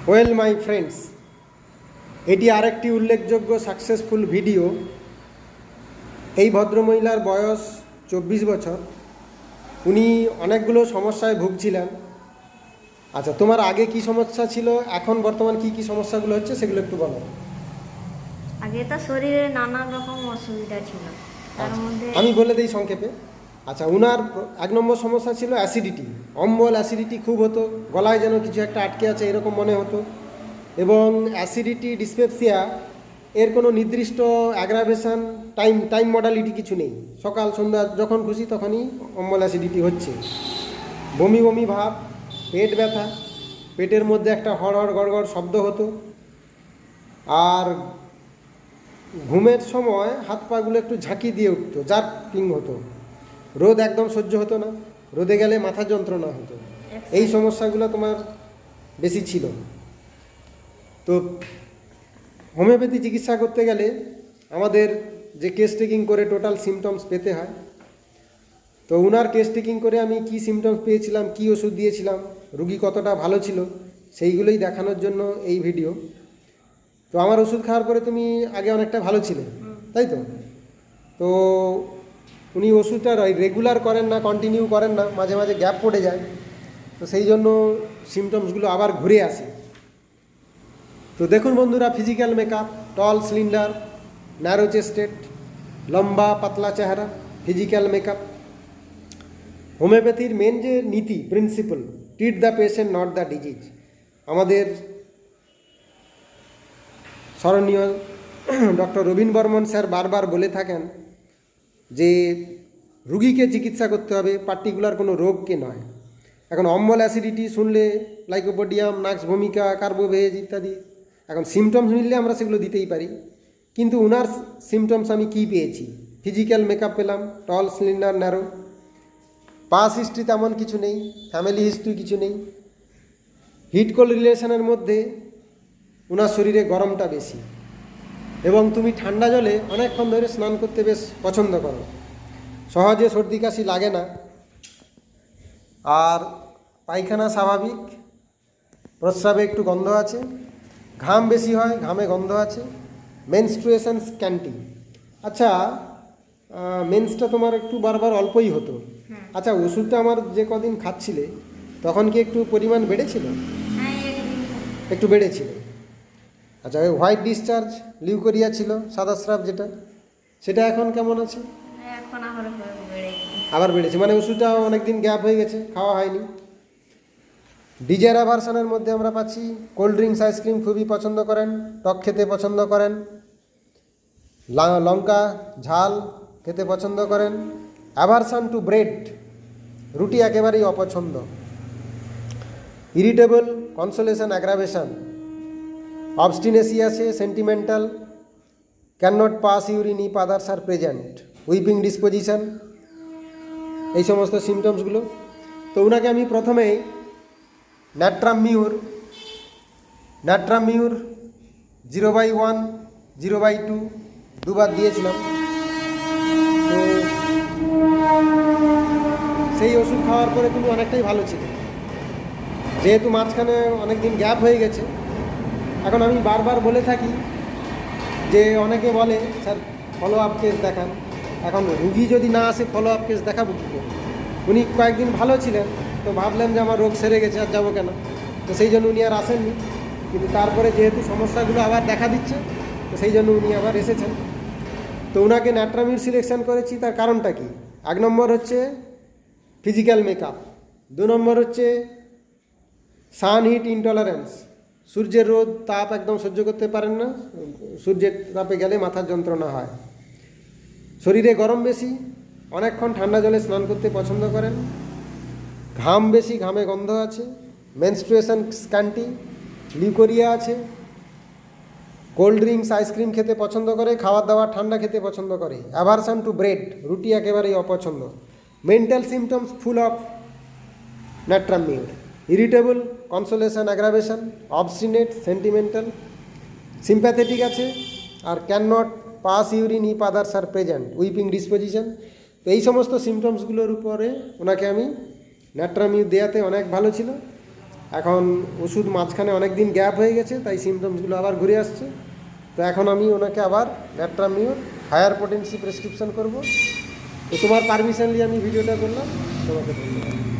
Well my friends, এটি আরেকটি উল্লেখযোগ্য সাকসেসফুল ভিডিও। এই ভদ্রমহিলার বয়স 24 বছর। উনি অনেকগুলো সমস্যায় ভুগছিলেন। আচ্ছা, তোমার আগে কি সমস্যা ছিল, এখন বর্তমান কি কি সমস্যাগুলো হচ্ছে সেগুলো একটু বলো। আগে তো শরীরে নানা রকম অসুবিধা ছিল, তার মধ্যে আমি বলে দিই সংক্ষেপে। আচ্ছা, উনার 1 নম্বর সমস্যা ছিল অ্যাসিডিটি, অম্বল অ্যাসিডিটি খুব হতো, গলায় যেন কিছু একটা আটকে আছে এরকম মনে হতো। এবং অ্যাসিডিটি ডিসপেপসিয়া এর কোনো নির্দিষ্ট অ্যাগ্রাভেশন টাইম মডালিটি কিছু নেই। সকাল সন্ধ্যা যখন খুশি তখনই অম্বল অ্যাসিডিটি হচ্ছে। বমি বমি ভাব, পেট ব্যথা, পেটের মধ্যে একটা হড়হড় গড়গড় শব্দ হতো। আর ঘুমের সময় হাত পাগুলো একটু ঝাঁকি দিয়ে উঠতো, জার্কিং হতো। রোদ একদম সহ্য হতো না, রোদে গেলে মাথা যন্ত্রণা হতো। এই সমস্যাগুলো তোমার বেশি ছিল। তো হোমিওপ্যাথি চিকিৎসা করতে গেলে আমাদের যে কেস টেকিং করে টোটাল সিমটমস পেতে হয়। তো উনার কেস টেকিং করে আমি কি সিমটমস পেয়েছিলাম, কি ওষুধ দিয়েছিলাম, রুগী কতটা ভালো ছিল, সেইগুলোই দেখানোর জন্য এই ভিডিও। তো আমার ওষুধ খাওয়ার পরে তুমি আগে অনেকটা ভালো ছিলে, তাই তো? তো উনি ওষুধটা রেগুলার করেন না, কন্টিনিউ করেন না, মাঝে মাঝে গ্যাপ পড়ে যায়। তো সেই জন্য সিমটমসগুলো আবার ঘুরে আসে। তো দেখুন বন্ধুরা, ফিজিক্যাল মেকআপ, টল স্লিন্ডার, ন্যারো চেস্টেড, লম্বা পাতলা চেহারা, ফিজিক্যাল মেকআপ। হোমিওপ্যাথির মেন যে নীতি, principal, treat the patient not the disease. আমাদের স্মরণীয় ডক্টর রবীন বর্মন স্যার বারবার বলে থাকেন যে রুগীকে চিকিৎসা করতে হবে, পার্টিকুলার কোনো রোগকে নয়। এখন অম্বল অ্যাসিডিটি শুনলে লাইকোপোডিয়াম, নাক্স ভূমিকা, কার্বোভেজ ইত্যাদি, এখন সিমটমস মিললে আমরা সেগুলো দিতেই পারি। কিন্তু উনার সিমটমস আমি কি পেয়েছি? ফিজিক্যাল মেকআপ পেলাম, টল স্লিন্ডার ন্যারো, পাস হিস্ট্রি তেমন কিছু নেই, ফ্যামিলি হিস্ট্রি কিছু নেই। হিট কোল্ড রিলেশনের মধ্যে উনার শরীরে গরমটা বেশি, এবং তুমি ঠান্ডা জলে অনেকক্ষণ ধরে স্নান করতে বেশ পছন্দ করো, সহজে সর্দি কাশি লাগে না। আর পায়খানা স্বাভাবিক, প্রস্রাবে একটু গন্ধ আছে, ঘাম বেশি হয়, ঘামে গন্ধ আছে, মেনস্ট্রুয়েশন স্ক্যান্টি। আচ্ছা, মেন্সটা তোমার একটু বারবার অল্পই হতো। আচ্ছা, ওষুধটা আমার যে কদিন খাচ্ছিলে তখন কি একটু পরিমাণ বেড়েছিল? একটু বেড়েছিল। আচ্ছা, ওই হোয়াইট ডিসচার্জ, লিউকোরিয়া ছিল, সাদা স্রাব যেটা, সেটা এখন কেমন আছে? এখন আবার বেড়েছে, মানে ওষুধটা অনেকদিন গ্যাপ হয়ে গেছে, খাওয়া হয়নি। ডিজায়ার অ্যাভারশনের মধ্যে আমরা পাচ্ছি কোল্ড ড্রিঙ্কস, আইসক্রিম খুবই পছন্দ করেন, টক খেতে পছন্দ করেন, লঙ্কা ঝাল খেতে পছন্দ করেন। অ্যাভারশন টু ব্রেড, রুটি একেবারেই অপছন্দ। ইরিটেবল, কনসোলেশন অ্যাগ্রাভেশন, অবস্টিনেসি আছে, sentimental, can not pass urine if others are present, weeping disposition, এই সমস্ত সিমটমসগুলো। তো ওনাকে আমি প্রথমেই ন্যাট্রামিউর 0/1, 0/2 দুবার দিয়েছিলাম। তো সেই ওষুধ খাওয়ার পরে তুমি অনেকটাই ভালো ছিল। যেহেতু মাঝখানে অনেক দিন গ্যাপ হয়ে গেছে, এখন আমি বারবার বলে থাকি যে অনেকে বলে স্যার ফলো আপ কেস দেখান। এখন রুগী যদি না আসে ফলো আপ কেস দেখাবো কী করে? উনি কয়েকদিন ভালো ছিলেন, তো ভাবলেন যে আমার রোগ সেরে গেছে, আর যাবো কেন, তো সেই জন্য উনি আর আসেননি। কিন্তু তারপরে যেহেতু সমস্যাগুলো আবার দেখা দিচ্ছে, তো সেই জন্য উনি আবার এসেছেন। তো ওনাকে ন্যাট্রামিউর সিলেকশন করেছি, তার কারণটা কি? 1 নম্বর হচ্ছে ফিজিক্যাল মেকআপ, 2 নম্বর হচ্ছে সান হিট ইনটলারেন্স, সূর্যের রোদ তাপ একদম সহ্য করতে পারেন না, সূর্যের তাপে গেলে মাথার যন্ত্রণা হয়, শরীরে গরম বেশি, অনেকক্ষণ ঠান্ডা জলে স্নান করতে পছন্দ করেন, ঘাম বেশি, ঘামে গন্ধ আছে, মেনস্ট্রুয়েশন স্ক্যান্টি, লিউকোরিয়া আছে, কোল্ড ড্রিঙ্কস আইসক্রিম খেতে পছন্দ করে, খাবার দাবার ঠান্ডা খেতে পছন্দ করে, অ্যাভারশন টু ব্রেড, রুটি একেবারেই অপছন্দ, mental symptoms full of natrum mur, irritable, consolation aggravation, obstinate, sentimental, sympathetic আছে, আর can not pass urine if others are present, weeping disposition. তো এই সমস্ত সিমটমসগুলোর উপরে ওনাকে আমি ন্যাট্রামিউর দেওয়াতে অনেক ভালো ছিল। এখন ওষুধ মাঝখানে অনেক দিন গ্যাপ হয়ে গেছে, তাই সিমটমসগুলো আবার ঘুরে আসছে। তো এখন আমি ওনাকে আবার ল্যাট্রামিউর হায়ার পোটেন্সি প্রেসক্রিপশন করব। তো তোমার পারমিশন নিয়ে আমি ভিডিওটা করলাম, তোমাকে ধন্যবাদ।